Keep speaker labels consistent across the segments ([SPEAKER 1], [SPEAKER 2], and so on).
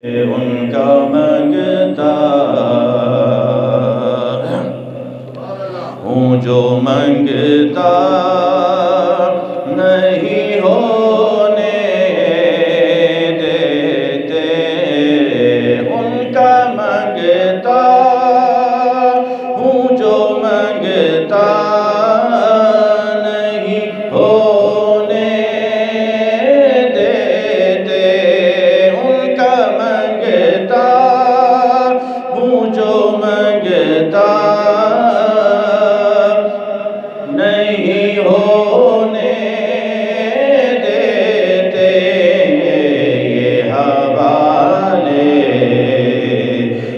[SPEAKER 1] ان کا منگتا ہوں جو منگتا نہیں ہونے دیتے، ان کا منگتا ہوں جو منگتا نہیں ہونے دیتے، ان کا منگتا ہوں جو منگتا نہیں ہونے دیتے، یہ حوالے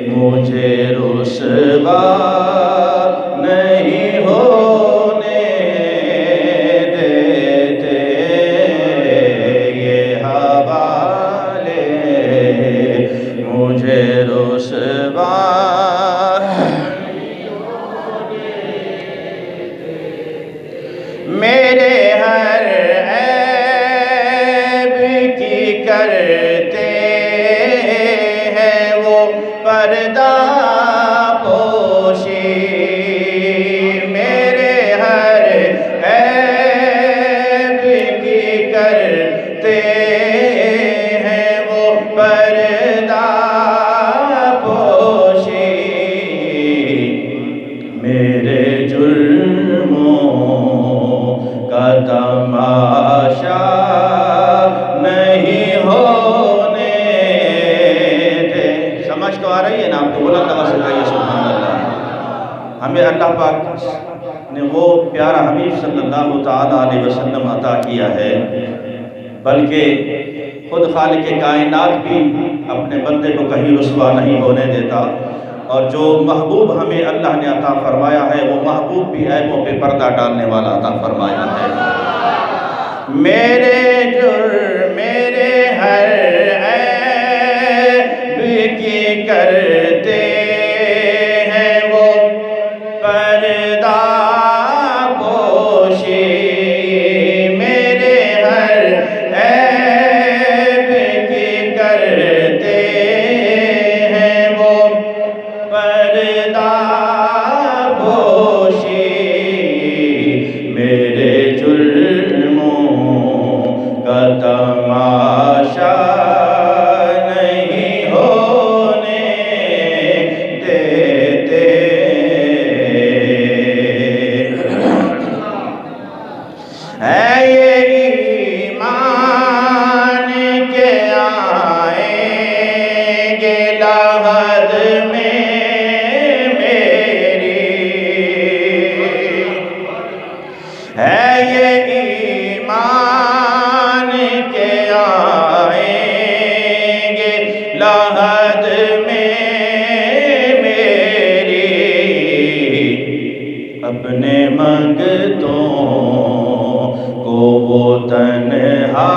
[SPEAKER 1] مجھے رسوا نہیں ہونے دیتے، یہ حوالے مجھے رسوا میرے ہر عیب کی کرتے ہیں وہ پردہ پوشی، میرے ہر عیب کی کرتے ہیں وہ پردہ پوشی، میرے جرموں کا تماشا نہیں ہونے دے۔ سمجھ تو آ رہی ہے نا آپ کو؟ بلند آواز سے کہیے سبحان اللہ۔ ہمیں اللہ پاک نے وہ پیارا حبیب صلی اللہ تعالیٰ علیہ وسلم عطا کیا ہے، بلکہ خود خالق کائنات بھی اپنے بندے کو کہیں رسوا نہیں ہونے دیتا، اور جو محبوب ہمیں اللہ نے عطا فرمایا ہے وہ محبوب بھی عیبوں پہ پردہ ڈالنے والا عطا فرمایا ہے۔ میرے ہر عیب کی کرتے ہیں وہ پردہ پوشی، میرے ہر عیب کی کرتے ہیں وہ پردہ پوشی، میرے جرموں کا تماشا نہیں ہونے دیتے، ہے یہ ایمان کے آئیں گے لحد میں میری، ہے یہ ایمان کے آئیں گے لحد میں میری، اپنے منگتوں کو وہ تنہا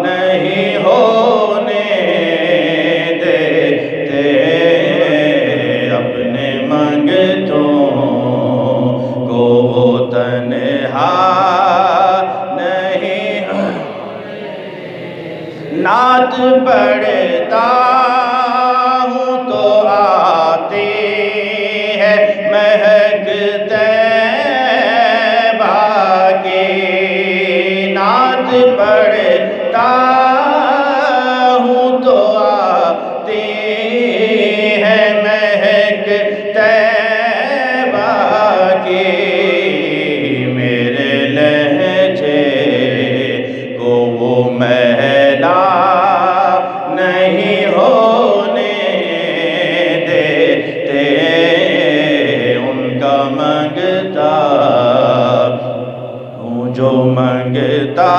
[SPEAKER 1] نہیں ہونے دیتے، اپنے منگتوں کو وہ تنہا نہیں نعت پڑھتا ہوں تو آتی ہے مہک طیبہ کی، نعت پڑھتا ہوں تو آتی ہے مہک طیبہ کی، میرے لہجے کو وہ میلا نہیں ہونے دیتے، ان کا منگتا ہوں جو منگتا